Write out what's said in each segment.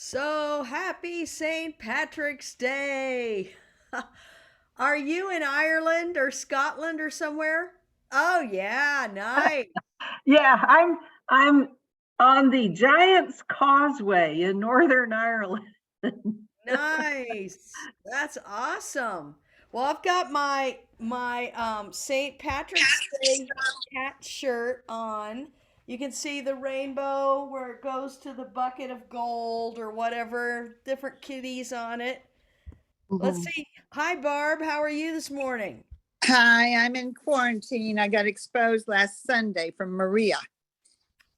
So happy St. Patrick's Day! Are you in Ireland or Scotland or somewhere? Oh, yeah, nice. Yeah, I'm on the Giant's Causeway in Northern Ireland. Nice. That's awesome. Well, I've got my St. Patrick's Day cat shirt on. You can see the rainbow where it goes to the bucket of gold or whatever, different kitties on it. Let's Mhm. see. Hi, Barb. How are you this morning? Hi, I'm in quarantine. I got exposed last Sunday from Maria.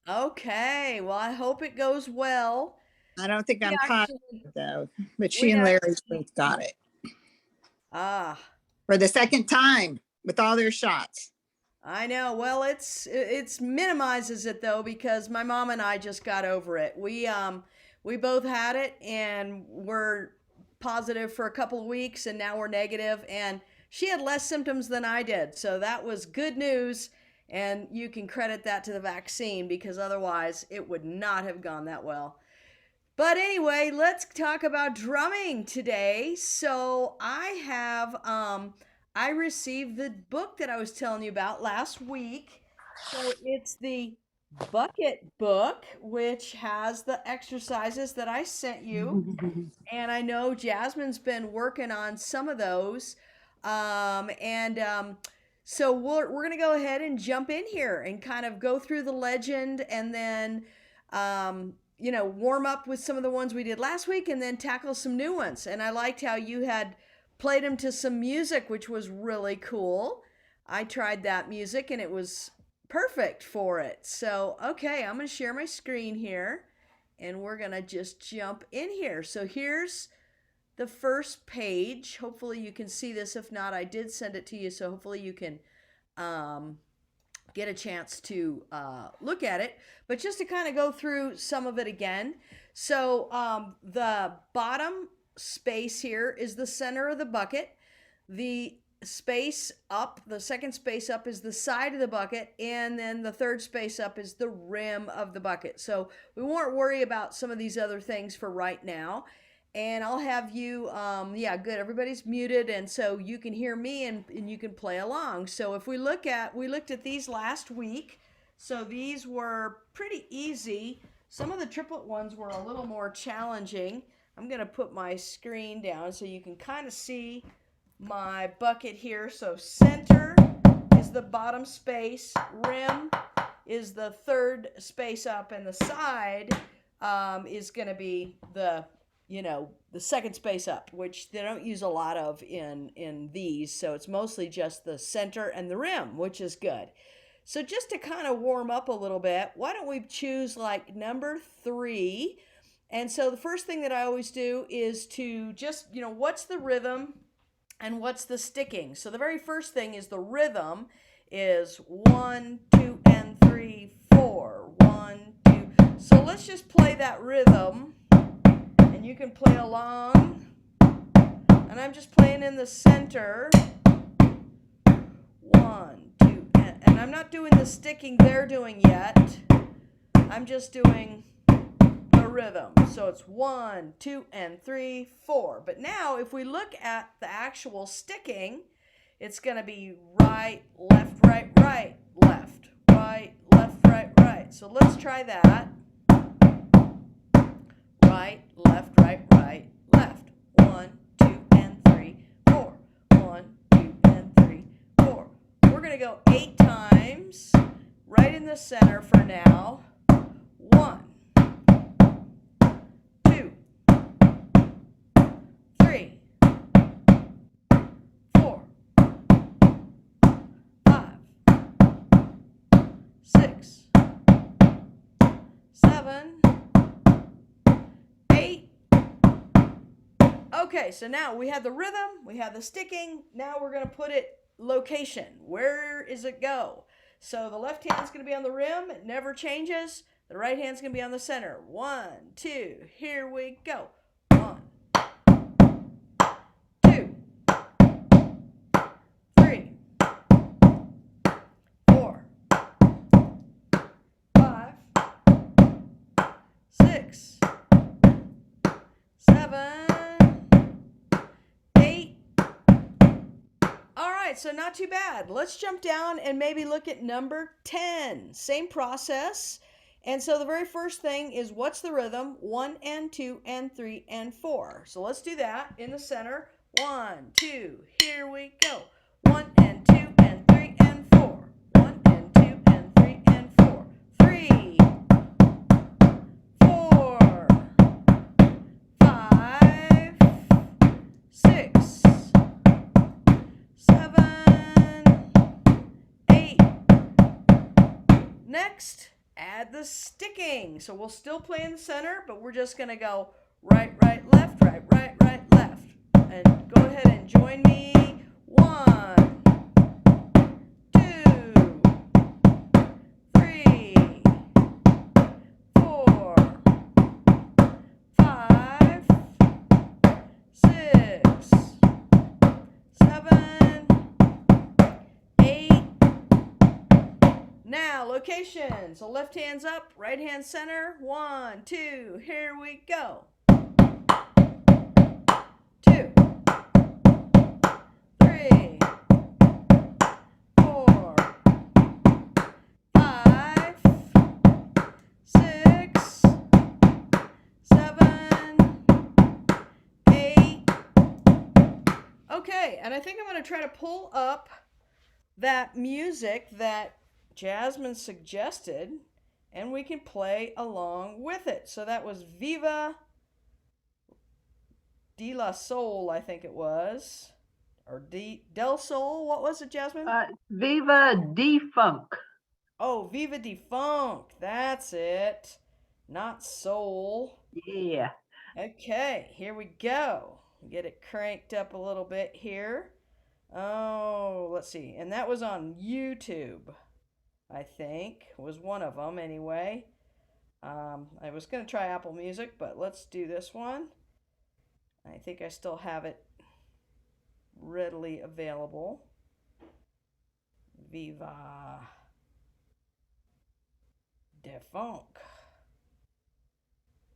Okay, well, I hope it goes well. I don't think We I'm positive actually, though, but she we and Larry actually, both got it ah, for the second time with all their shots. I know. Well, it's minimizes it though because my mom and I just got over it. We both had it and we're positive for a couple of weeks and now we're negative and she had less symptoms than I did. So that was good news and you can credit that to the vaccine because otherwise it would not have gone that well. But anyway, let's talk about drumming today. So I received the book that I was telling you about last week. So it's the bucket book, which has the exercises that I sent you. And I know Jasmine's been working on some of those. So we're going to go ahead and jump in here and kind of go through the legend and then, warm up with some of the ones we did last week and then tackle some new ones. And I liked how you had played them to some music, which was really cool. I tried that music and it was perfect for it. So, okay, I'm going to share my screen here and we're going to just jump in here. So here's the first page. Hopefully you can see this. If not, I did send it to you. So hopefully you can um, get a chance to look at it. But just to kind of go through some of it again. So the bottom space here is the center of the bucket. The space up, the second space up is the side of the bucket, and then the third space up is the rim of the bucket. So we won't worry about some of these other things for right now. And I'll have you, yeah, good. Everybody's muted, and so you can hear me and you can play along. So if we looked at these last week. So these were pretty easy. Some of the triplet ones were a little more challenging. I'm going to put my screen down so you can kind of see my bucket here. So center is the bottom space, rim is the third space up, and the side is going to be the second space up, which they don't use a lot of in these. So it's mostly just the center and the rim, which is good. So just to kind of warm up a little bit, why don't we choose like number 3? And so the first thing that I always do is to just, what's the rhythm and what's the sticking? So the very first thing is the rhythm is 1, 2, and 3, 4. 1, 2. So let's just play that rhythm and you can play along. And I'm just playing in the center. 1, 2, and I'm not doing the sticking they're doing yet. I'm just doing the rhythm. So it's 1, 2, and 3, 4. But now if we look at the actual sticking, it's going to be right, left, right, right, left, right, left, right, right. So let's try that. Right, left, right, right, left. 1, 2, and 3, 4. 1, 2, and 3, 4. We're going to go 8 times, right in the center for now. 1, 2, 3, 4, 5, 6, 7, 8. Okay, so now we have the rhythm, we have the sticking. Now we're going to put it location. Where is it go? So the left hand's going to be on the rim. It never changes. The right hand's going to be on the center. 1, 2. Here we go. 1, 2, 3, 4, 5, 6, right, so not too bad. Let's jump down and maybe look at number 10. Same process. And so the very first thing is what's the rhythm? 1 and 2 and 3 and 4. So let's do that in the center. 1, 2, here we go. 1 and 2 and 3 and 4. 1 and 2 and 3 and 4. 3, 4, 5, 6, 7, 8. Next, add the sticking. So we'll still play in the center, but we're just going to go right, right, left, right, right, right, left. And go ahead and join me. 1, 2, 3, 4, 5, 6, 7, 8. Now, location. So left hand's up, right hand center. 1, 2, here we go. 2, 3, 4, 5, 6, 7, 8. Okay, and I think I'm going to try to pull up that music that Jasmine suggested, and we can play along with it. So that was Viva de la Soul, I think it was, or Del Sol. What was it, Jasmine? Viva Defunk. Oh, Viva de Funk. That's it. Not soul. Yeah. Okay, here we go. Get it cranked up a little bit here. Oh, let's see. And that was on YouTube, I think. Was one of them anyway. I was going to try Apple Music, but let's do this one. I think I still have it readily available. Viva de Funk.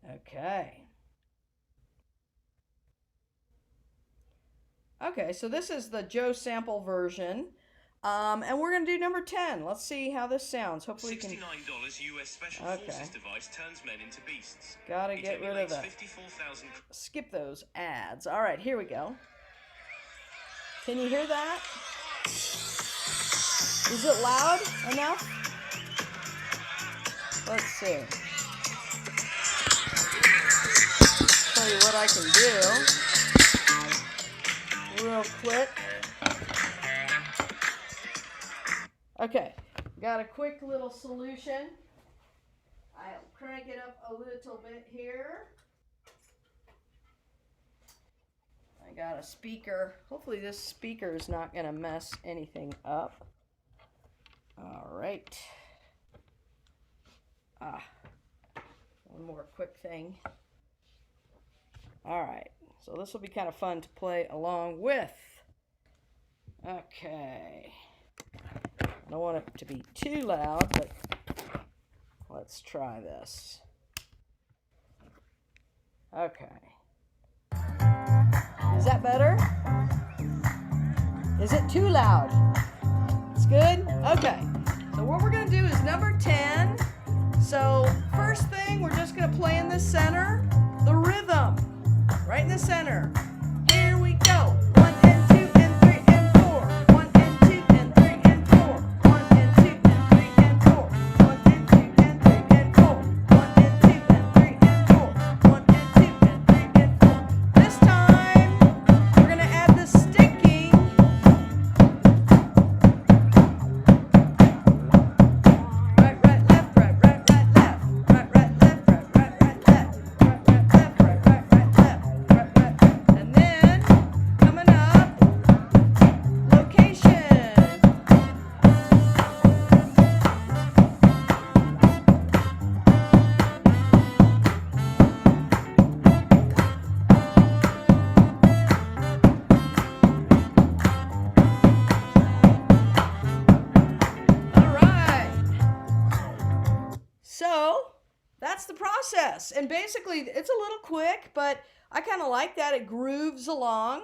Okay. Okay, so this is the Joe sample version. And we're going to do number 10. Let's see how this sounds. Hopefully $69 US Special Forces device turns men into beasts. Gotta get rid of that. 54,000. Skip those ads. All right, here we go. Can you hear that? Is it loud enough? Let's see. Tell you what I can do real quick. Okay, got a quick little solution. I'll crank it up a little bit here. I got a speaker. Hopefully this speaker is not going to mess anything up. All right. One more quick thing. All right, so this will be kind of fun to play along with. Okay. I don't want it to be too loud, but let's try this. Okay. Is that better? Is it too loud? It's good? Okay. So what we're going to do is number 10. So first thing, we're just going to play in the center, the rhythm, right in the center. Here we go. 1 and 2 and 3 and 4. 1 and 2 and 3 and 4. 1 and 2 and 3 and 4. 1 and 2 and 3 and 4. 1 and 2 and 3 and 4. 1 and 2 and 3 and 4. This time, we're going to add the sticking. Right, right, left, right, right, right, left. Right, right, left, right, right, right, left. Right, right, left, right, right, right, left. Right, right. And then, coming up, location. All right. So that's the process. And basically, it's a little quick, but I kind of like that. It grooves along.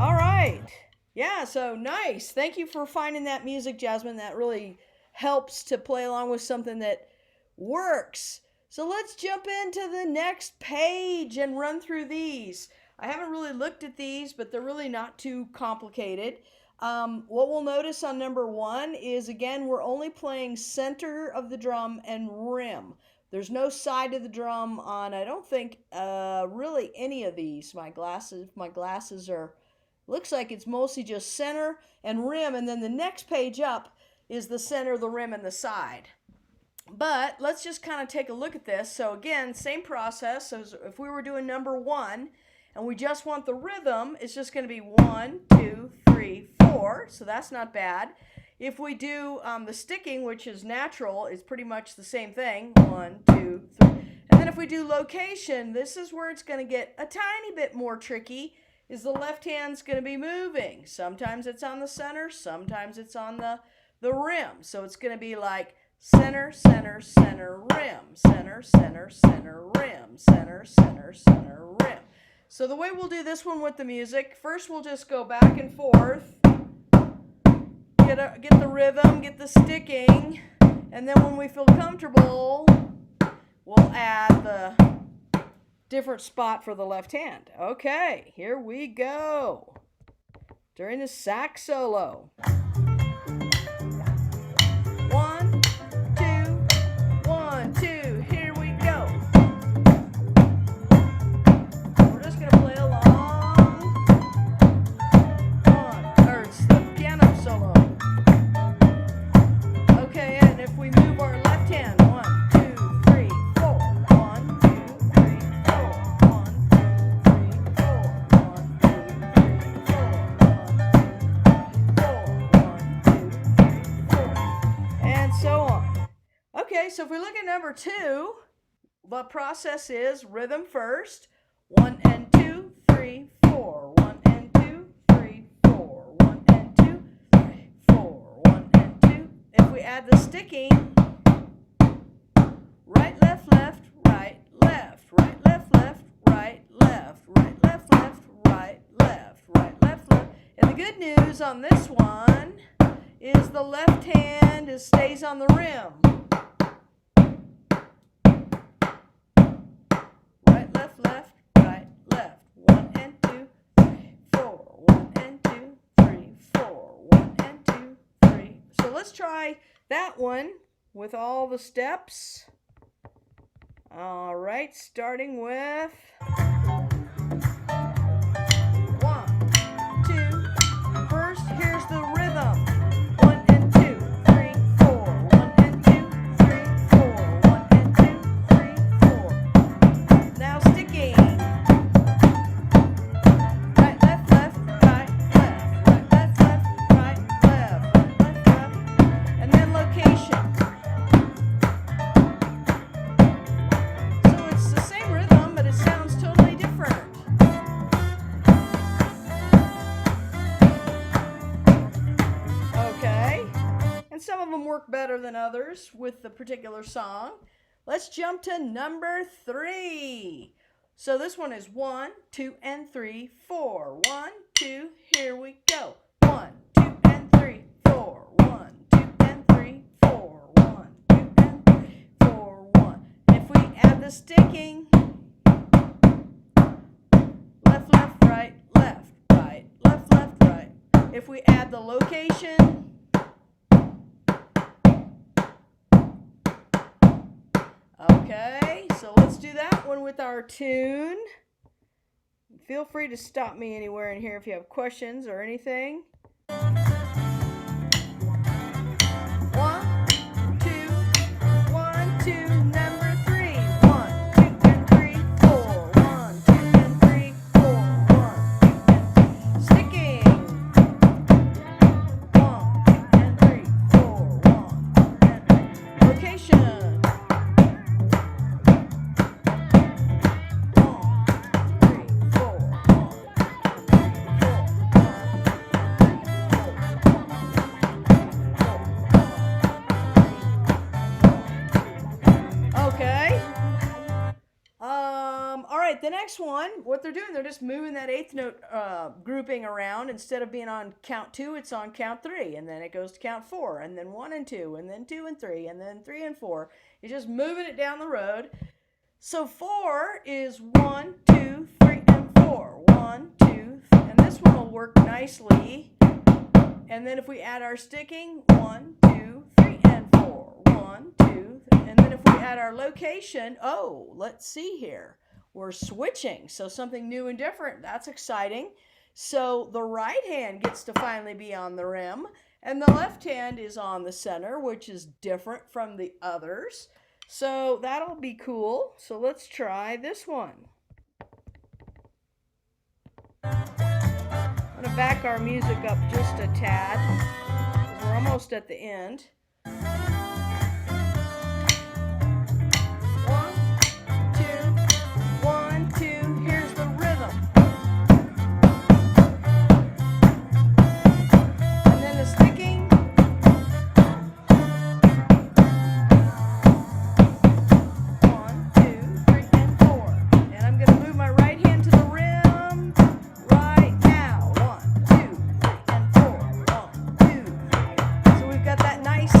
All right. Yeah, so nice. Thank you for finding that music, Jasmine. That really helps to play along with something that works. So let's jump into the next page and run through these. I haven't really looked at these, but they're really not too complicated. What we'll notice on number 1 is, again, we're only playing center of the drum and rim. There's no side of the drum on, I don't think, really any of these. My glasses are, looks like it's mostly just center and rim, and then the next page up is the center, the rim, and the side. But let's just kind of take a look at this. So again, same process as if we were doing number 1, and we just want the rhythm, it's just going to be 1, 2, 3, 4. So that's not bad. If we do the sticking, which is natural, it's pretty much the same thing. 1, 2, 3. And then if we do location, this is where it's going to get a tiny bit more tricky, is the left hand's going to be moving. Sometimes it's on the center, sometimes it's on the rim. So it's going to be like center, center, center, rim, center, center, center, rim, center, center, center, rim. So the way we'll do this one with the music, first we'll just go back and forth, get the rhythm, get the sticking, and then when we feel comfortable, we'll add different spot for the left hand. Okay, here we go. During the sax solo. 1, 2, 1, 2, here we go. We're just gonna play along. It's the piano solo. Okay, and if we move our left hand, 1, 2, 3, 4. 1, 2, 3, 4. 1, 2, 3, 4. 1, 2, 3, 4. 1, 2, 3, 4. And so on. Okay, so if we look at number 2, the process is rhythm first. 1 and 2, 3, 4. 1 and 2, 3, 4. 1 and 2, 3, 4. 1 and 2. If we add the sticking, right, left, left, right, left, right, left, left, right, left, right, left, left, right, left, right, left, left. And the good news on this one is the left hand stays on the rim. Right, left, left, right, left. 1 and 2, 3, 4. 1 and 2, 3, 4. 1 and 2, 3. So let's try that one with all the steps. All right, starting with 1, 2. First, here's the rhythm. 1 and 2, 3, 4. 1 and 2, 3, 4. 1 and 2, 3, 4. Now sticking. Right, left, left, right, left. Right, left, left, right, left. Right, left, left. And then location. So it's the same rhythm, but it sounds totally different. Okay. And some of them work better than others with the particular song. Let's jump to number 3. So this one is 1, 2, and 3, 4. 1, 2, here we go. 1, 2, and 3, 4. 1, 2, and 3, 4. 1, 2, and 3, 4. 1. If we add the sticking, left, left, right, left, right, left, left, right. If we add the location, okay, so let's do that one with our tune. Feel free to stop me anywhere in here if you have questions or anything. 1, 2, 1, 2, number 3. 1, 2, and 3, 4. 1, 2, and 3, 4. 1, 2, and 3. Sticking. 1, 2, and 3, 4. 1, 2, and 3. Location. 1, 2, 3, 4. 1, 2, 3, 4. 1, 2, 3, 4. Okay. All right, the next one, what they're doing, they're just moving that eighth note grouping around. Instead of being on count 2, it's on count 3, and then it goes to count 4, and then 1 and 2, and then 2 and 3, and then 3 and 4. You're just moving it down the road. So 4 is 1, 2, 3, and 4. 1, 2, and this one will work nicely. And then if we add our sticking, 1, 2, 3, and 4. 1, 2, and then if we add our location, oh, let's see here. We're switching, so something new and different. That's exciting. So the right hand gets to finally be on the rim, and the left hand is on the center, which is different from the others. So that'll be cool. So let's try this one. I'm going to back our music up just a tad, because we're almost at the end. 1, 2, 1, 2, here's the rhythm. And then the sticking. 1, 2, 3, and 4. And I'm going to move my right hand to the rim right now. 1, 2, 3, and 4. 1, 2, 3. So we've got that nice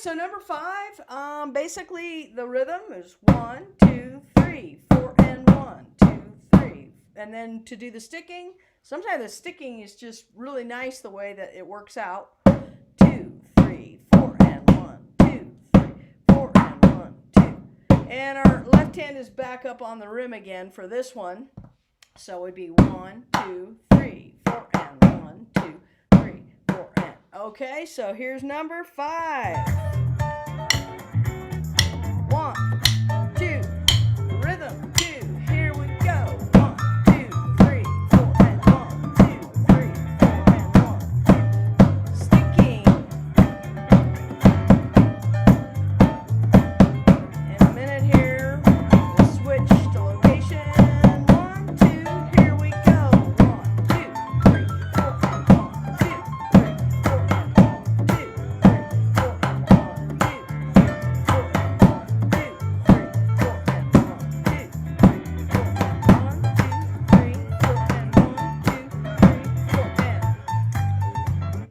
so number 5, basically the rhythm is 1, 2, 3, 4, and 1, 2, 3. And then to do the sticking, sometimes the sticking is just really nice the way that it works out. 2, 3, 4, and 1, 2, 3, 4, and 1, 2. And our left hand is back up on the rim again for this one. So it would be 1, 2, 3, 4, and 1, 2, 3, 4, and. Okay, so here's number 5. 1, 2, rhythm 2. Here we go. 1, 2, 3, 4, and 1, 2, 3, 4, and 1, 2. Sticking. In a minute here, we'll switch to location. 1, 2, here we go. 1, 2, 3, 4, and 1, 2, 3, 4, and 1, 2, 3, 4, and 1, 2, 3, 4, and 1, 2, 3, 4, and 1, 2, 3, 4,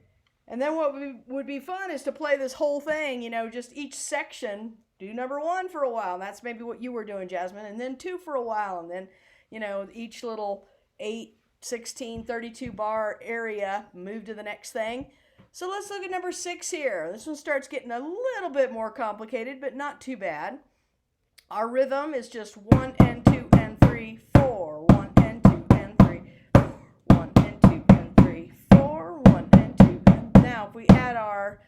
and then what would be fun is to play this whole thing, just each section, do number 1 for a while. That's maybe what you were doing, Jasmine, and then 2 for a while, and then, each little 8, 16, 32 bar area, move to the next thing. So let's look at number 6 here. This one starts getting a little bit more complicated, but not too bad. Our rhythm is just 1 and 2 and 3, 4, 1 and 2 and 3, 4, 1 and 2 and 3, 4, 1 and 2 and. Now if we add our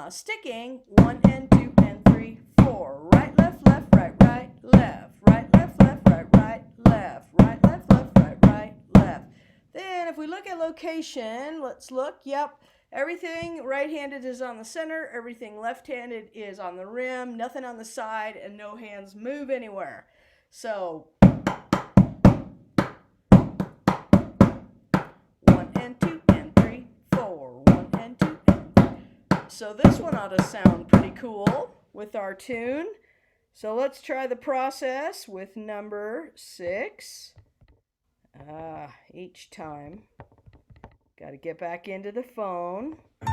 sticking, 1 and 2 and 3, 4, right, left, left, right, right, left, right, left, left, right, right, left, right, left, left, right, right, left. Then if we look at location, let's look, yep. Everything right-handed is on the center, everything left-handed is on the rim, nothing on the side, and no hands move anywhere. So 1 and 2 and 3, 4, 1 and 2 and 3. So this one ought to sound pretty cool with our tune. So let's try the process with number 6. Each time. Got to get back into the phone. 1,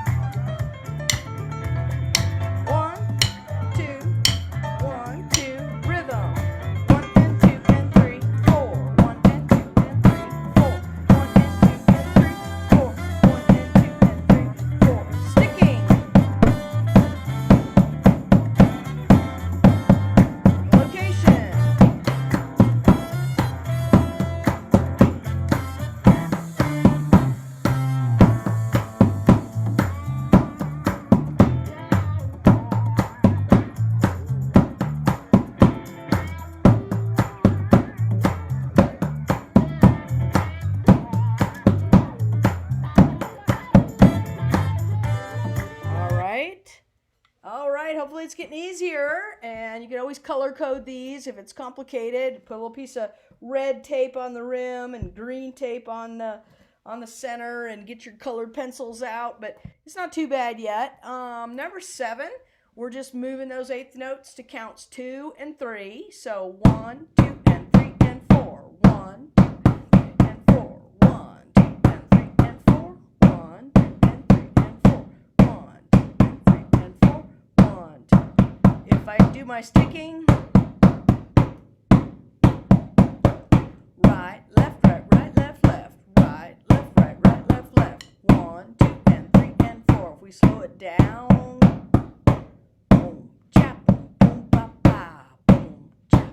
2, 1, 2, rhythm. 1 and 2 and 3, 4. 1 and 2 and 3, 4. 1 and 2 and 3, 4. 1 and 2 and 3, 4. Sticking. Location. All right, hopefully it's getting easier, and you can always color code these if it's complicated. Put a little piece of red tape on the rim and green tape on the center, and get your colored pencils out, but it's not too bad yet. Number 7, we're just moving those eighth notes to counts 2 and 3. So 1, 2, and 3, and 4. 1, 2, and 4. 1, 2, and 3, and 4. 1, 2, and 3, and 4. 1, 2, and 3, and 4. 1, 2. If I do my sticking, right, left, right, right, left, left, right, left, right, right, left, left. 1, 2, and 3, and 4. If we slow it down, boom, chap, boom, ba, ba, boom, chap.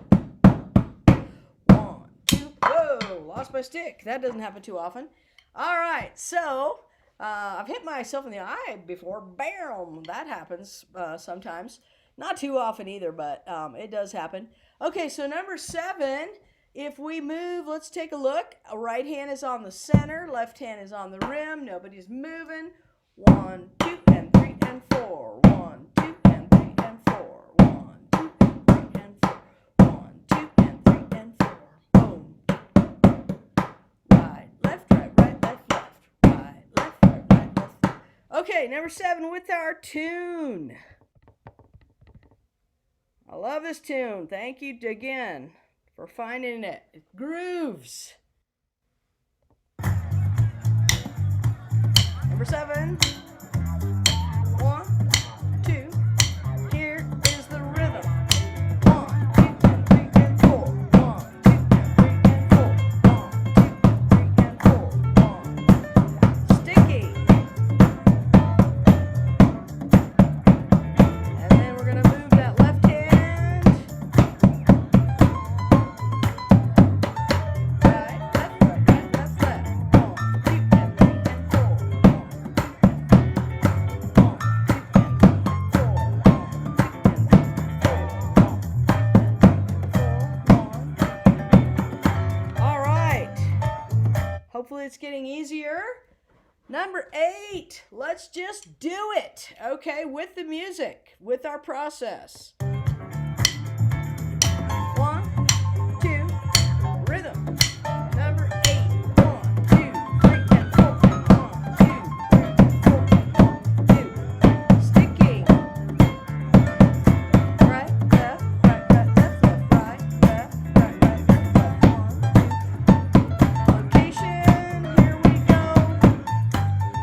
1, 2, whoa, lost my stick. That doesn't happen too often. All right, so I've hit myself in the eye before. Bam! That happens sometimes. Not too often either, but it does happen. Okay, so number 7, if we move, let's take a look. A right hand is on the center, left hand is on the rim. Nobody's moving. 1, 2, and 3, and 4. 1, 2, and 3, and 4. 1, 2, and 3, and 4. 1, 2, and 3, and 4. Boom. Right, left, right, right, left, left. Right, left, right, right, left, left. Okay, number 7 with our tune. I love this tune. Thank you again for finding it. It grooves. Number 7. 1, 2, it's getting easier. Number 8, let's just do it. Okay, with the music, with our process. 1, 2, rhythm. Number 8, 1, 2, 3, and 4, and 1, 2, 3, 4, and 1, 2. Sticking. Right, left, right, left, right, left, right, left, 1, 2. Location, here we go. 1, 2,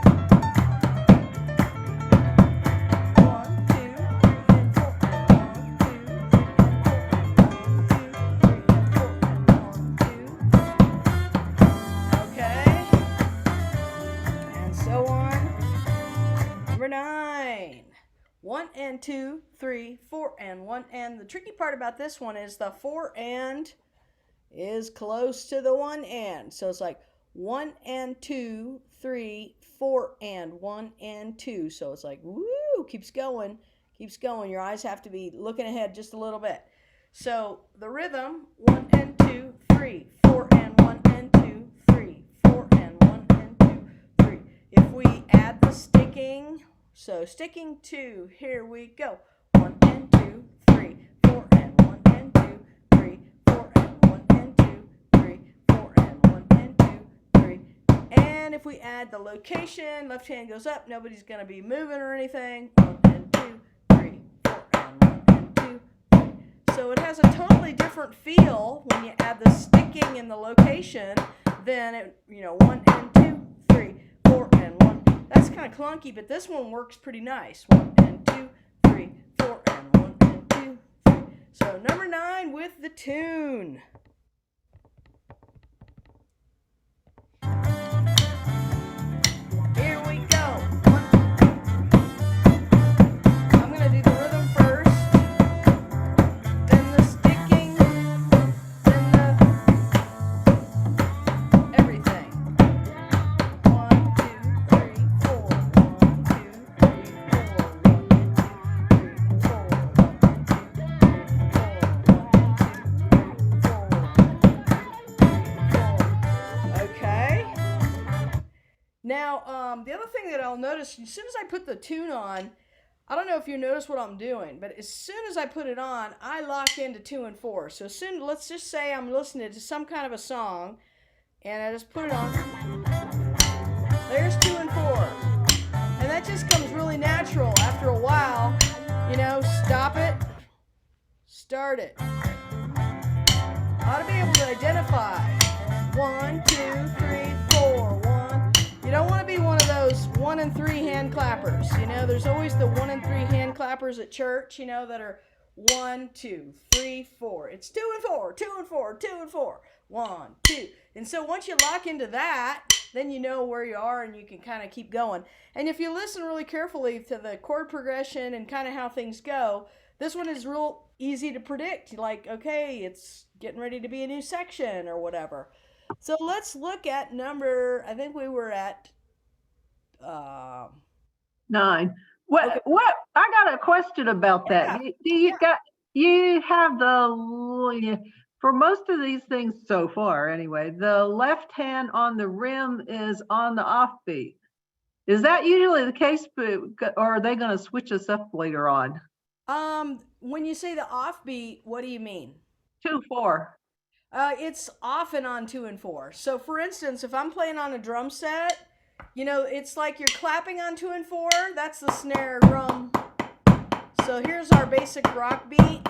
3, and 4, and 1, 2, 3, and 4, and 1, 2, 3, and 4, and 1, 2. Okay, and so on. Number 9. 1 and 2, 3, 4 and 1 and. The tricky part about this one is the 4 and is close to the 1 and. So it's like 1 and 2, 3, 4 and 1 and 2. So it's like, woo, keeps going, keeps going. Your eyes have to be looking ahead just a little bit. So the rhythm, 1 and 2, 3, 4 and 1 and 2, 3, 4 and 1 and 2, 3. If we add the sticking, so sticking 2, here we go. 1 and 2, 3, 4 and 1 and 2, 3, 4 and 1 and 2, 3, 4 and 1 and 2, 3. And if we add the location, left hand goes up, nobody's going to be moving or anything. 1 and 2, 3, 4 and 1 and 2, 3. So it has a totally different feel when you add the sticking and the location than it, 1 and 2, 3, 4 and 1. That's kind of clunky, but this one works pretty nice. 1 and 2, 3, 4 and 1 and 2, 3. So number 9 with the tune. Here we go. I'm going to do the rhythm first, then the sticking, then the everything. 1, 2, 3, 4. 1, 2, 3, 4. 1, 2, 3, 4. 1, 2, 3, 4. 1, 2, 3, 4. Okay. Now, the other thing that I'll notice, as soon as I put the tune on, I don't know if you notice what I'm doing, but as soon as I put it on, I lock into 2 and 4. So soon, let's just say I'm listening to some kind of a song, and I just put it on. There's 2 and 4. And that just comes really natural after a while. Stop it, start it. Ought to be able to identify. 1, 2, 3, 4. 1. You don't want to be one of those 1 and 3 hand clappers. There's always the 1 and 3 hand clappers at church, that are 1, 2, 3, 4. It's 2 and 4, 2 and 4, 2 and 4. 1, 2. And so once you lock into that, then you know where you are and you can kind of keep going. And if you listen really carefully to the chord progression and kind of how things go, this one is real easy to predict. Like, okay, it's getting ready to be a new section or whatever. So let's look at number, I think we were at 9. What? Okay. What? I got a question about that. You have for most of these things so far, anyway. The left hand on the rim is on the offbeat. Is that usually the case, or are they going to switch us up later on? When you say the offbeat, what do you mean? 2, 4. It's often on 2 and 4. So for instance, if I'm playing on a drum set, it's like you're clapping on 2 and 4. That's the snare drum. So here's our basic rock beat.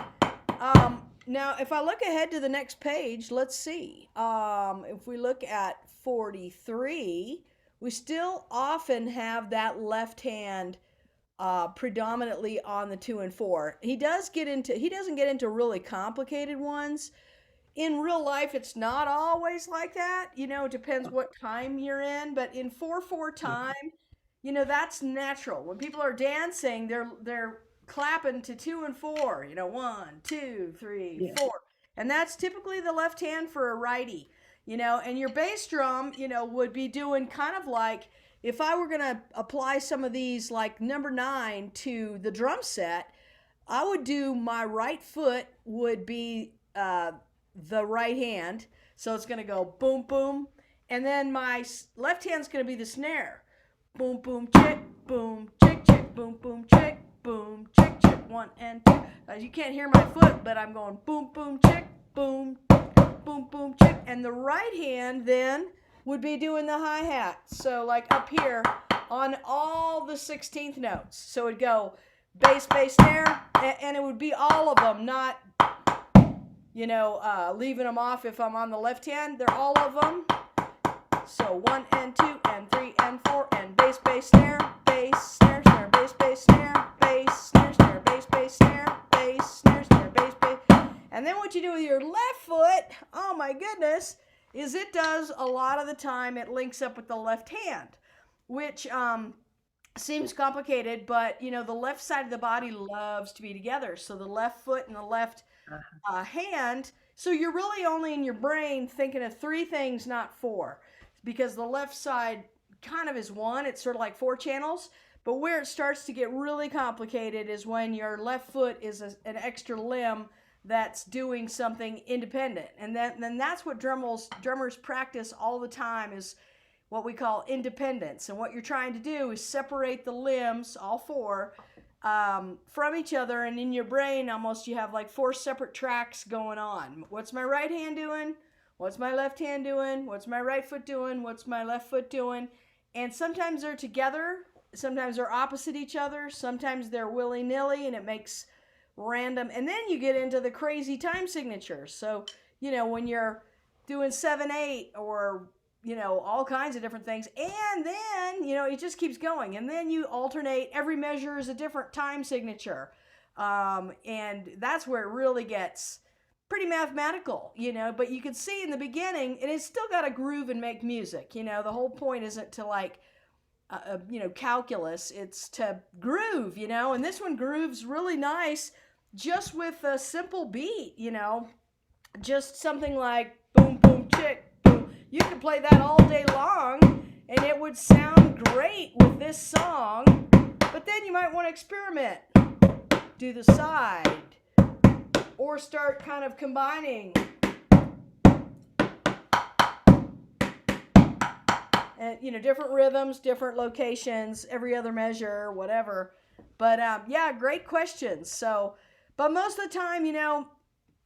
Now, if I look ahead to the next page, let's see. If we look at 43, we still often have that left hand predominantly on the 2 and 4. He doesn't get into really complicated ones. In real life, it's not always like that. It depends what time you're in. But in 4/4 time, that's natural. When people are dancing, they're clapping to 2 and 4. 1, 2, 3, 4, and that's typically the left hand for a righty. And your bass drum, would be doing kind of like, if I were gonna apply some of these, like number 9 to the drum set, I would do my right foot would be the right hand. So it's going to go boom, boom. And then my left hand's going to be the snare. Boom, boom, chick, boom, chick, chick, boom, boom, chick, boom, chick, chick, 1 and 2. You can't hear my foot, but I'm going boom, boom, chick, boom, boom, boom, chick. And the right hand then would be doing the hi-hat. So like up here on all the 16th notes. So it'd go bass, bass, snare, and it would be all of them, not, leaving them off if I'm on the left hand. They're all of them. So 1 and 2 and 3 and 4 and bass, bass, snare, bass, snare, snare, bass, bass, snare, bass, snare, snare, bass, bass, snare, bass, snare, snare, bass, bass. And then what you do with your left foot, oh my goodness, is it does a lot of the time, it links up with the left hand, which seems complicated, but the left side of the body loves to be together. So the left foot and the left hand. So you're really only in your brain thinking of 3 things, not 4, because the left side kind of is 1. It's sort of like 4 channels. But where it starts to get really complicated is when your left foot is an extra limb that's doing something independent. And then that's what drummers practice all the time, is what we call independence. And what you're trying to do is separate the limbs, all 4, from each other. And in your brain, almost you have like 4 separate tracks going on. What's my right hand doing? What's my left hand doing? What's my right foot doing? What's my left foot doing? And sometimes they're together. Sometimes they're opposite each other. Sometimes they're willy-nilly, and it makes random. And then you get into the crazy time signatures. So, when you're doing 7/8 or, all kinds of different things. And then, it just keeps going. And then you alternate. Every measure is a different time signature. And that's where it really gets pretty mathematical, but you can see in the beginning, and it's still got to groove and make music. The whole point isn't to like, calculus, it's to groove, and this one grooves really nice just with a simple beat, just something like boom, boom, chick, boom. You could play that all day long and it would sound great with this song, but then you might want to experiment. Do the side, or start kind of combining. And, different rhythms, different locations, every other measure, whatever. But, yeah, great questions. So, but most of the time,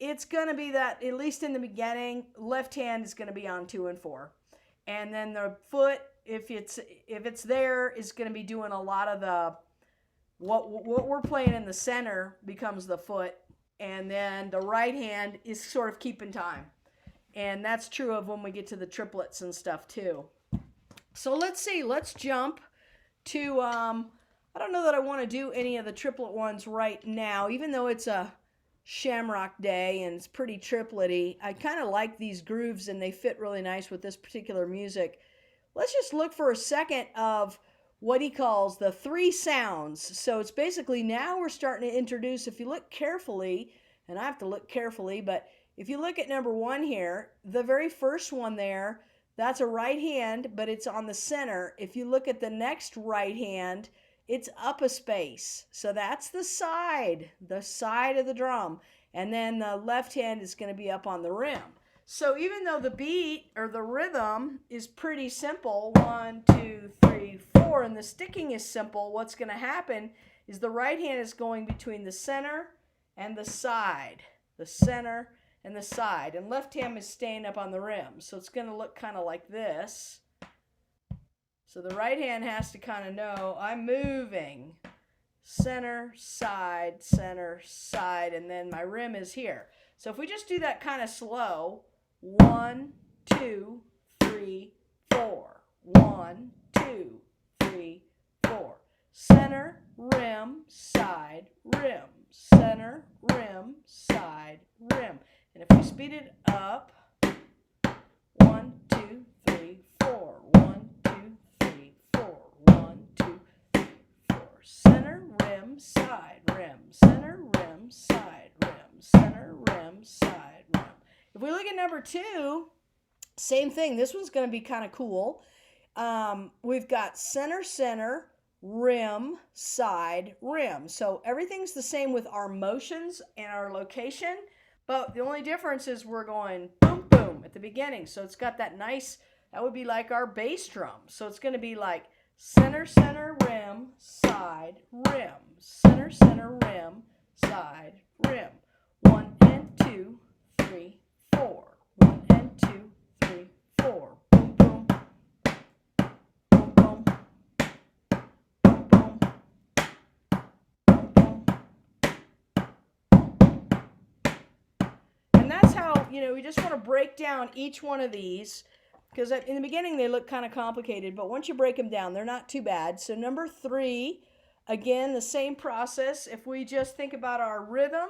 it's going to be that, at least in the beginning, left hand is going to be on 2 and 4. And then the foot, if it's there, is going to be doing a lot of the, what we're playing in the center becomes the foot. And then the right hand is sort of keeping time. And that's true of when we get to the triplets and stuff too. So let's see, let's jump to, I don't know that I want to do any of the triplet ones right now, even though it's a Shamrock Day and it's pretty triplety. I kind of like these grooves and they fit really nice with this particular music. Let's just look for a second of what he calls the 3 sounds. So it's basically, now we're starting to introduce, if you look carefully, and I have to look carefully, but if you look at number 1 here, the very first one there, that's a right hand, but it's on the center. If you look at the next right hand, it's up a space. So that's the side of the drum. And then the left hand is going to be up on the rim. So even though the beat or the rhythm is pretty simple, 1, 2, 3, 4, and the sticking is simple, what's going to happen is the right hand is going between the center and the side. The center and the side. And left hand is staying up on the rim. So it's going to look kind of like this. So the right hand has to kind of know, I'm moving. Center, side, and then my rim is here. So if we just do that kind of slow, 1, 2, 3, 4. 1, 2, 3, 4. Center, rim, side, rim. Center, rim, side, rim. And if we speed it up, 1, 2, 3, 4. 1, 2, 3, 4. 1, 2, 3, 4. Center, rim, side, rim. Center, rim, side, rim. Center, rim, side, rim. If we look at number 2, same thing. This one's going to be kind of cool. We've got center, center, rim, side, rim. So everything's the same with our motions and our location, but the only difference is we're going boom, boom at the beginning. So it's got that nice that would be like our bass drum. So it's going to be like center, center, rim, side, rim, center, center, rim, side, rim. 1 and 2, 3, 4. 1 and 2, 3, 4. Boom, boom, boom, boom, boom, boom, boom, boom. And that's how, we just want to break down each one of these, because in the beginning they look kind of complicated, but once you break them down, they're not too bad. So number 3, again, the same process. If we just think about our rhythm,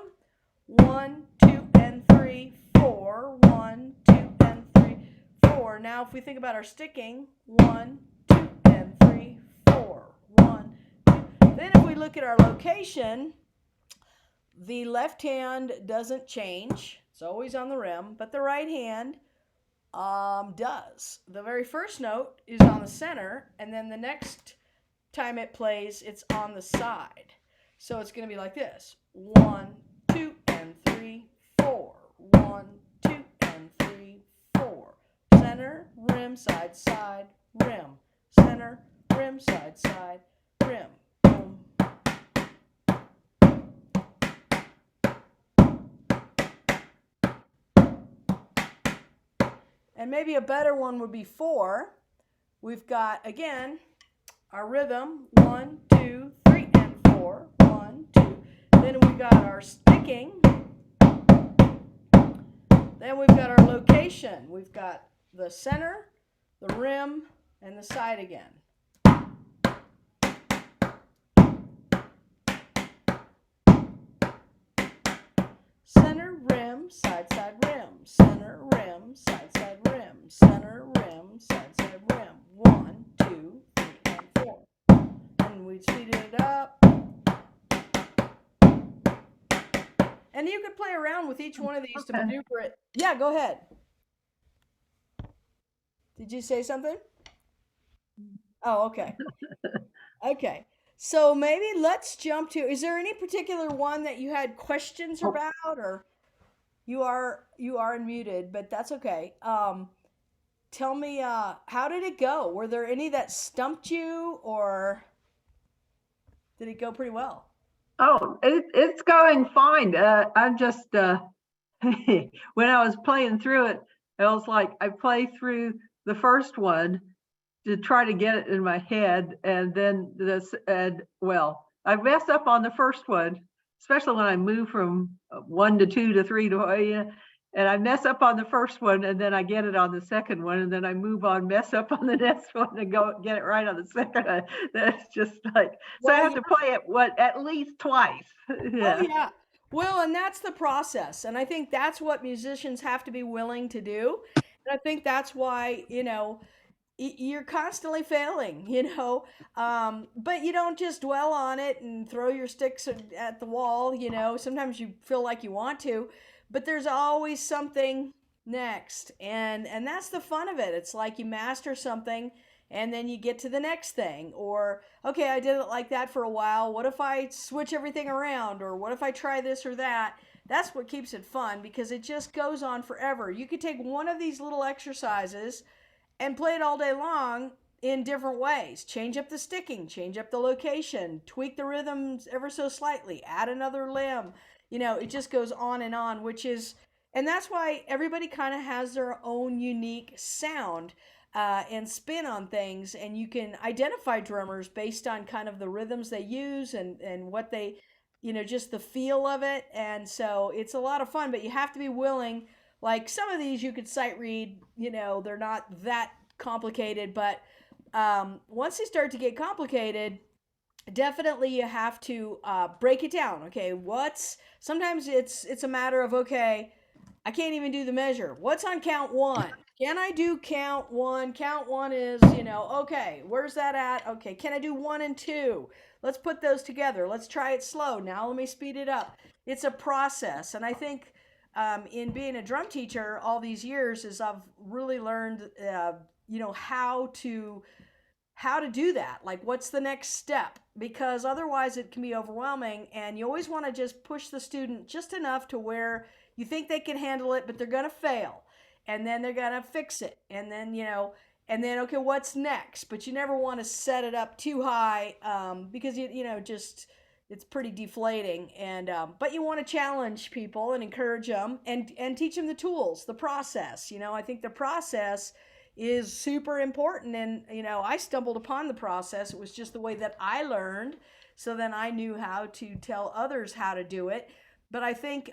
1, 2, and 3, 4. 1, 2, and 3, 4. Now if we think about our sticking, 1, 2, and 3, 4. 1, 2. Then if we look at our location, the left hand doesn't change. It's always on the rim, but the right hand does. The very first note is on the center, and then the next time it plays, it's on the side. So it's going to be like this. 1, 2, and 3, 4. 1, 2, and 3, 4. Center, rim, side, side, rim. Center, rim, side, side, rim. Boom. And maybe a better one would be 4. We've got, again, our rhythm, 1, 2, 3, and 4. 1, 2. Then we've got our sticking. Then we've got our location. We've got the center, the rim, and the side again. Center, rim, side, side, rim. Center, rim, side, side, rim. Center, rim, side, side, rim. 1, 2, 3, and 4. And we speed it up. And you could play around with each one of these to maneuver it. Yeah, go ahead. Did you say something? Oh, okay. Okay. So maybe let's jump to, is there any particular one that you had questions about, or you are unmuted, but that's okay. Tell me, how did it go? Were there any that stumped you, or did it go pretty well? Oh, it's going fine. I'm just when I was playing through it, it was like I play through the first one to try to get it in my head, and then I mess up on the first one, especially when I move from 1 to 2 to 3 to and I mess up on the first one, and then I get it on the second one, and then I move on, mess up on the next one, and go get it right on the second. That's just like, so I have to play it at least twice. Yeah. Oh yeah. Well, and that's the process, and I think that's what musicians have to be willing to do. And I think that's why, you're constantly failing, but you don't just dwell on it and throw your sticks at the wall. Sometimes you feel like you want to, but there's always something next, and that's the fun of it. It's like you master something, and then you get to the next thing. Or, okay, I did it like that for a while, what if I switch everything around, or what if I try this or that? That's what keeps it fun, because it just goes on forever. You could take one of these little exercises and play it all day long in different ways. Change up the sticking, change up the location, tweak the rhythms ever so slightly, add another limb. It just goes on, and that's why everybody kind of has their own unique sound and spin on things. And you can identify drummers based on kind of the rhythms they use and what they, just the feel of it. And so it's a lot of fun, but you have to be willing. Like some of these you could sight read, they're not that complicated, but once they start to get complicated, definitely you have to break it down. Okay, sometimes it's a matter of, okay, I can't even do the measure. What's on count 1? Can I do count 1? Count 1 is, okay, where's that at? Okay, can I do 1 and 2? Let's put those together. Let's try it slow. Now let me speed it up. It's a process, and I think in being a drum teacher all these years is I've really learned, how to do that. Like, what's the next step? Because otherwise it can be overwhelming, and you always want to just push the student just enough to where you think they can handle it, but they're going to fail. And then they're going to fix it. And then, and then, okay, what's next? But you never want to set it up too high, because just it's pretty deflating. And but you want to challenge people and encourage them and teach them the tools, the process. I think the process is super important. And I stumbled upon the process. It was just the way that I learned. So then I knew how to tell others how to do it. But I think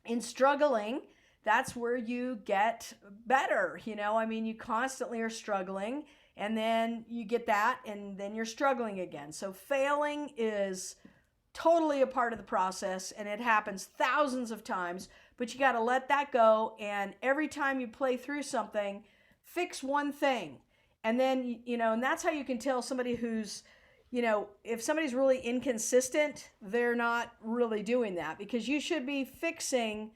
in struggling, that's where you get better. I mean, you constantly are struggling, and then you get that, and then you're struggling again. So failing is totally a part of the process, and it happens thousands of times, but you got to let that go. And every time you play through something, fix one thing. And then, and that's how you can tell somebody who's, if somebody's really inconsistent, they're not really doing that, because you should be fixing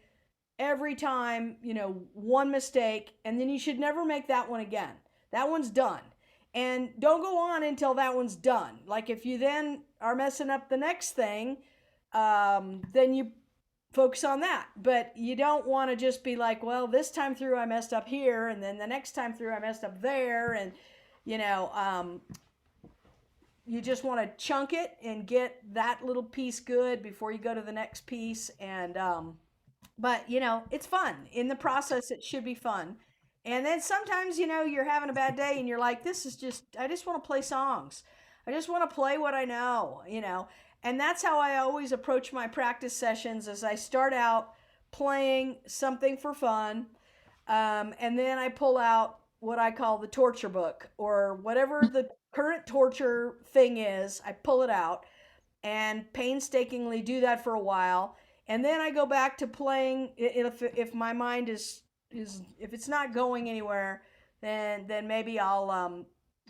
every time, one mistake, and then you should never make that one again. That one's done. And don't go on until that one's done. Like if you then are messing up the next thing, then you focus on that. But you don't want to just be like, well, this time through I messed up here, and then the next time through I messed up there. And, you just want to chunk it and get that little piece good before you go to the next piece. And, but it's fun. In the process, it should be fun. And then sometimes, you're having a bad day and you're like, I just want to play songs. I just want to play what I know, and that's how I always approach my practice sessions. As I start out playing something for fun. And then I pull out what I call the torture book, or whatever the current torture thing is. I pull it out and painstakingly do that for a while. And then I go back to playing. If my mind is if it's not going anywhere, then maybe I'll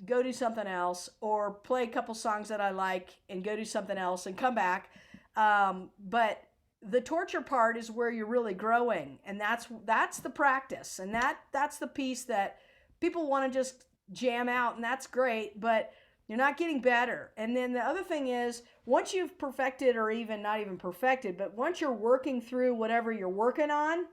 go do something else, or play a couple songs that I like and go do something else and come back. But the torture part is where you're really growing, and that's the practice, and that's the piece that people want to just jam out, and that's great, but you're not getting better. And then the other thing is, once you've perfected, or even not even perfected, but once you're working through whatever you're working on,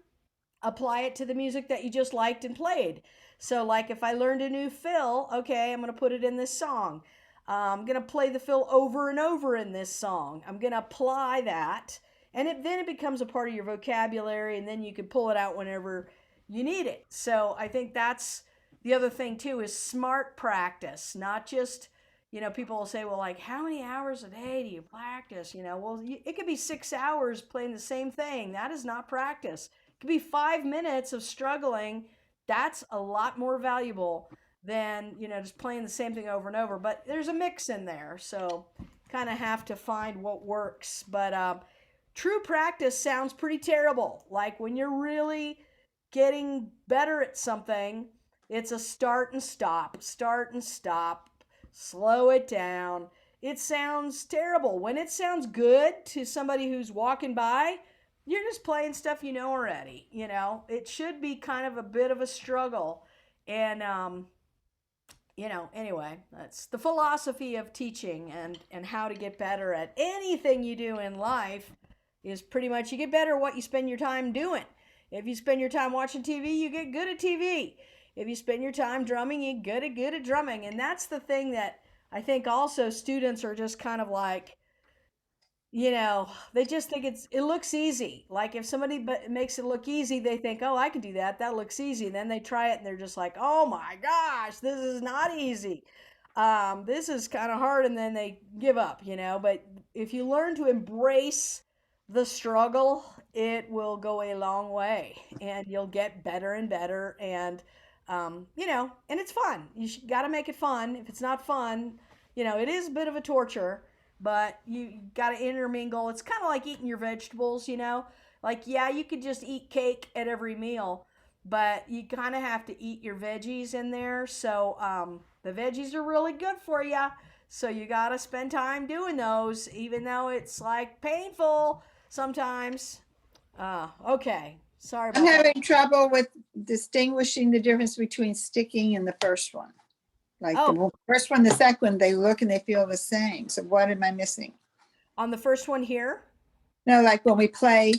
apply it to the music that you just liked and played. So like if I learned a new fill, okay, I'm going to put it in this song. I'm going to play the fill over and over in this song. I'm going to apply that, and then it becomes a part of your vocabulary, and then you can pull it out whenever you need it. So I think that's the other thing too, is smart practice, not just, people will say, well, like, how many hours a day do you practice? Well, it could be 6 hours playing the same thing. That is not practice. It could be 5 minutes of struggling. That's a lot more valuable than, just playing the same thing over and over. But there's a mix in there. So kind of have to find what works. But true practice sounds pretty terrible. Like when you're really getting better at something, it's a start and stop, slow it down. It sounds terrible. When it sounds good to somebody who's walking by, you're just playing stuff you know already. It should be kind of a bit of a struggle. And, anyway, that's the philosophy of teaching, and how to get better at anything you do in life is pretty much you get better at what you spend your time doing. If you spend your time watching TV, you get good at TV. If you spend your time drumming, you get good at drumming. And that's the thing that I think also students are just kind of like, they just think it looks easy. Like if somebody makes it look easy, they think, oh, I can do that. That looks easy. And then they try it and they're just like, oh my gosh, this is not easy. This is kind of hard. And then they give up, But if you learn to embrace the struggle, it will go a long way, and you'll get better and better. And and it's fun. You got to make it fun. If it's not fun, it is a bit of a torture, but you got to intermingle. It's kind of like eating your vegetables, like, yeah, you could just eat cake at every meal, but you kind of have to eat your veggies in there. So, the veggies are really good for you. So you got to spend time doing those, even though it's like painful sometimes. Okay. Sorry about I'm that. having trouble with distinguishing the difference between sticking and the first one. Like Oh. the first one, the second one, they look and they feel the same. So what am I missing? On the first one here? No, like when we play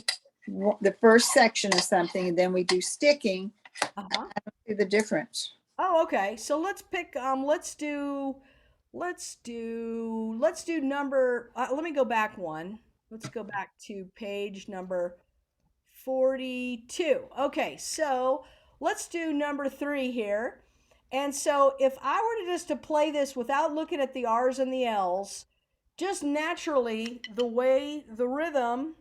the first section of something and then we do sticking, Uh-huh. see the difference. Oh, okay. So let's pick. Let's do number. Let me go back one. Let's go back to page number 42. Okay, so let's do number 3 here. And so if I were to just to play this without looking at the R's and the L's, just naturally the way the rhythm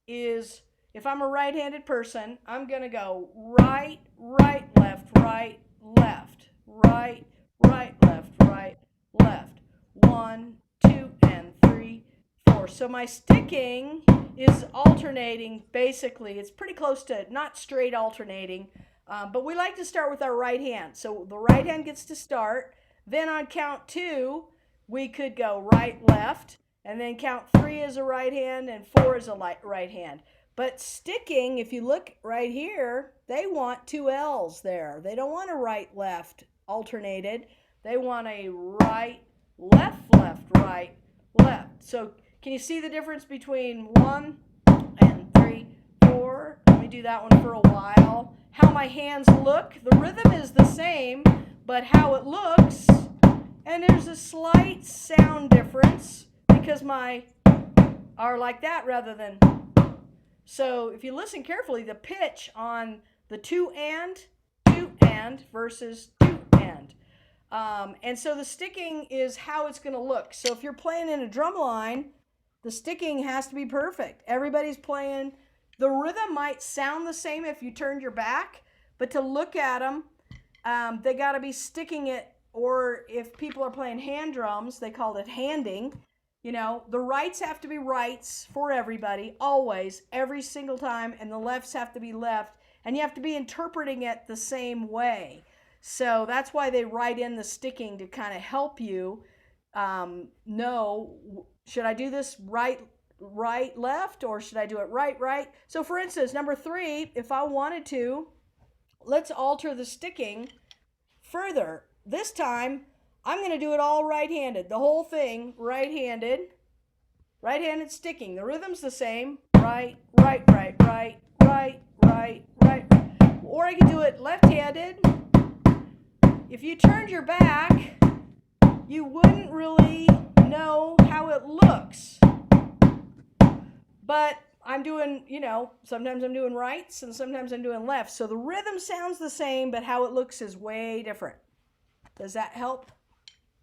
is, if I'm a right-handed person, I'm going to go right, right, left, right, left, right, right, left, right, left. 1, 2, and 3, 4. So my sticking is alternating basically. It's pretty close to not straight alternating, but we like to start with our right hand. So the right hand gets to start. Then on count 2, we could go right, left, and then count 3 as a right hand and 4 as a right hand. But sticking, if you look right here, they want 2 L's there. They don't want a right, left alternated. They want a right, left, left, right, left. So can you see the difference between 1 and 3, 4? Let me do that one for a while. How my hands look. The rhythm is the same, but how it looks. And there's a slight sound difference because my are like that rather than. So if you listen carefully, the pitch on the two and versus two and. And so the sticking is how it's going to look. So if you're playing in a drum line, the sticking has to be perfect. Everybody's playing. The rhythm might sound the same if you turned your back, but to look at them, they got to be sticking it. Or if people are playing hand drums, they call it handing. You know, the rights have to be rights for everybody, always, every single time, and the lefts have to be left, and you have to be interpreting it the same way. So that's why they write in the sticking to kind of help you know, should I do this right, right, left, or should I do it right, right? So for instance, number 3, if I wanted to, let's alter the sticking further. This time, I'm going to do it all right-handed. The whole thing right-handed. Right-handed sticking. The rhythm's the same. Right, right, right, right, right, right, right. Or I could do it left-handed. If you turned your back, you wouldn't really know how it looks. But I'm doing, sometimes I'm doing rights and sometimes I'm doing lefts. So the rhythm sounds the same, but how it looks is way different. Does that help?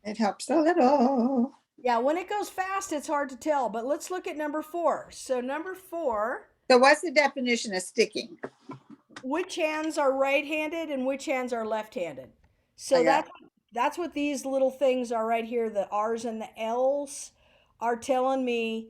It helps a little. Yeah, when it goes fast, it's hard to tell. But let's look at number 4. So number 4, So what's the definition of sticking? which hands are right-handed and which hands are left-handed? So I got that's what these little things are right here. The R's and the L's are telling me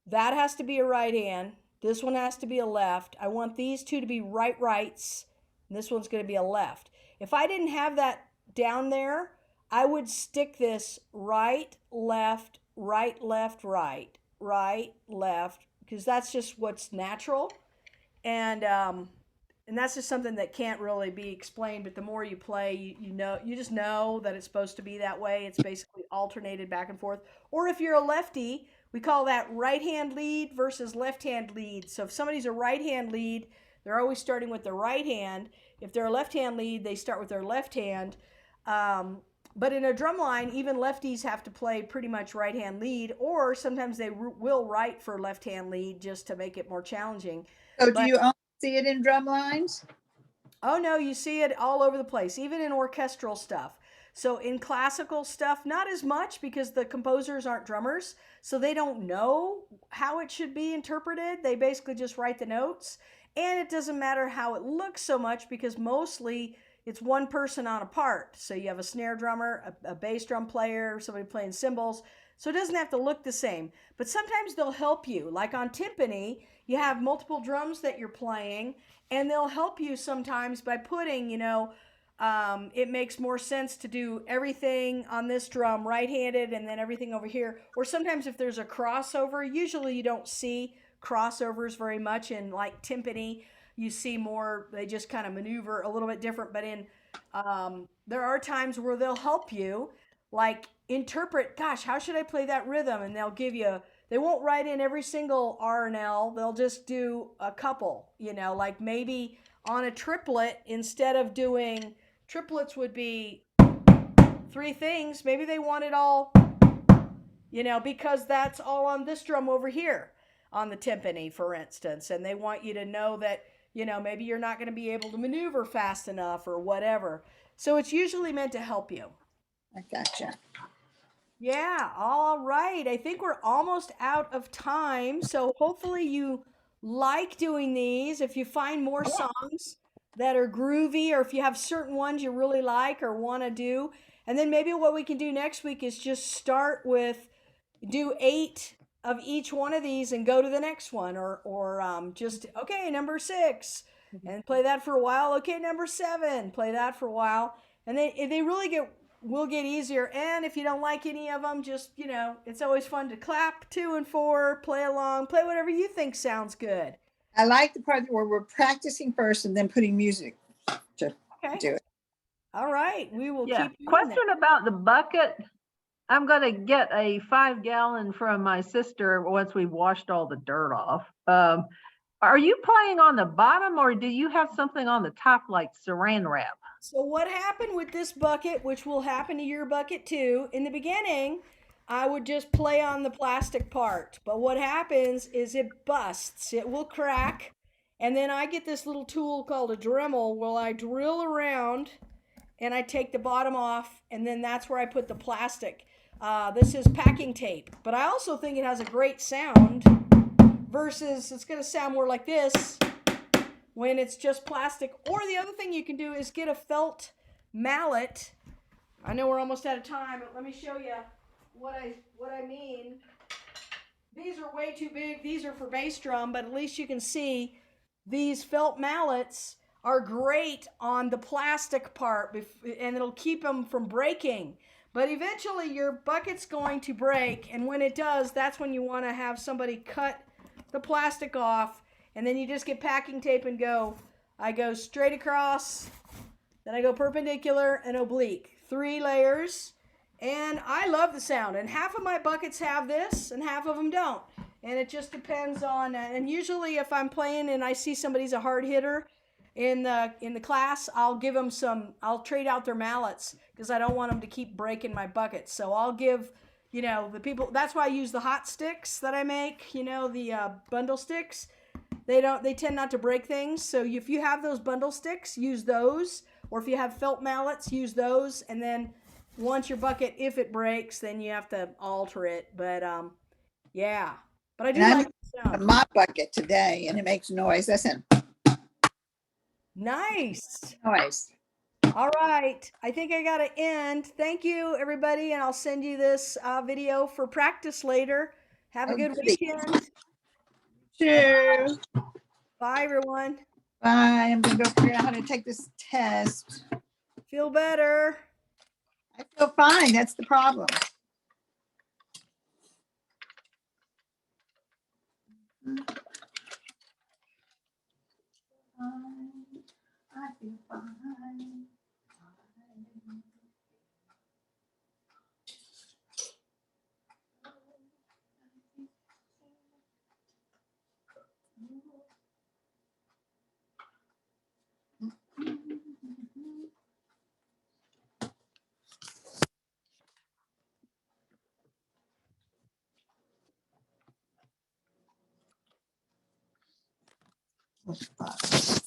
that has to be a right hand. This one has to be a left. I want these two to be right rights, and this one's going to be a left. If I didn't have that down there, I would stick this right, left, right, left, right, right, left, because that's just what's natural. And that's just something that can't really be explained. But the more you play, you just know that it's supposed to be that way. It's basically alternated back and forth. Or if you're a lefty, we call that right hand lead versus left hand lead. So if somebody's a right hand lead, they're always starting with their right hand. If they're a left hand lead, they start with their left hand. But in a drum line, even lefties have to play pretty much right hand lead, or sometimes they will write for left hand lead just to make it more challenging. So do But you only see it in drum lines? oh no, you see it all over the place, even in orchestral stuff. So in classical stuff, not as much because the composers aren't drummers, so they don't know how it should be interpreted. They basically just write the notes, and it doesn't matter how it looks so much because mostly it's one person on a part. So you have a snare drummer, a bass drum player, somebody playing cymbals. So it doesn't have to look the same. But sometimes they'll help you. Like on timpani, you have multiple drums that you're playing, and they'll help you sometimes by putting, it makes more sense to do everything on this drum right-handed and then everything over here. Or sometimes if there's a crossover, usually you don't see crossovers very much in like timpani. You see more, they just kind of maneuver a little bit different. But there are times where they'll help you, like interpret, gosh, how should I play that rhythm? And they'll give you, they won't write in every single R and L. They'll just do a couple, like maybe on a triplet, instead of doing triplets would be 3 things. Maybe they want it all, because that's all on this drum over here on the timpani, for instance. And they want you to know that, maybe you're not going to be able to maneuver fast enough or whatever. So it's usually meant to help you. I gotcha. Yeah, all right. I think we're almost out of time. So hopefully you like doing these. If you find more songs that are groovy, or if you have certain ones you really like or want to do, and then maybe what we can do next week is just start with do 8 of each one of these and go to the next one, or just okay, number 6 and play that for a while. Okay, number 7, play that for a while, and they really will get easier. And if you don't like any of them, just it's always fun to clap 2 and 4, play along, play whatever you think sounds good. I like the part where we're practicing first and then putting music to Okay. do it. All right, we will Yeah. keep doing Question that. about the bucket. I'm going to get a 5-gallon from my sister once we've washed all the dirt off. Are you playing on the bottom, or do you have something on the top like saran wrap? So what happened with this bucket, which will happen to your bucket too, in the beginning, I would just play on the plastic part. But what happens is it busts, it will crack. And then I get this little tool called a Dremel where I drill around and I take the bottom off, and then that's where I put the plastic. This is packing tape, but I also think it has a great sound versus it's going to sound more like this when it's just plastic. Or the other thing you can do is get a felt mallet. I know we're almost out of time, but let me show you what I mean. These are way too big. These are for bass drum, but at least you can see these felt mallets are great on the plastic part, and it'll keep them from breaking. But eventually your bucket's going to break, and when it does, that's when you want to have somebody cut the plastic off, and then you just get packing tape and go. I go straight across, then I go perpendicular and oblique. 3 layers, and I love the sound. And half of my buckets have this, and half of them don't. And it just depends on. And usually, if I'm playing and I see somebody's a hard hitter in the class, I'll give them some. I'll trade out their mallets because I don't want them to keep breaking my buckets. So I'll give, the people. That's why I use the hot sticks that I make. The bundle sticks. They tend not to break things. So if you have those bundle sticks, use those. Or if you have felt mallets, use those. And then once your bucket, if it breaks, then you have to alter it. But yeah. But I do And like I'm the a sound. mop bucket today and it makes noise. Listen, Nice. noise. All right. I think I got to end. Thank you, everybody. And I'll send you this video for practice later. Have a Oh, good goody. weekend. Cheers. Bye, everyone. Bye. I'm going to go figure out how to take this test. Feel better. I feel fine. That's the problem. I feel fine. Fine.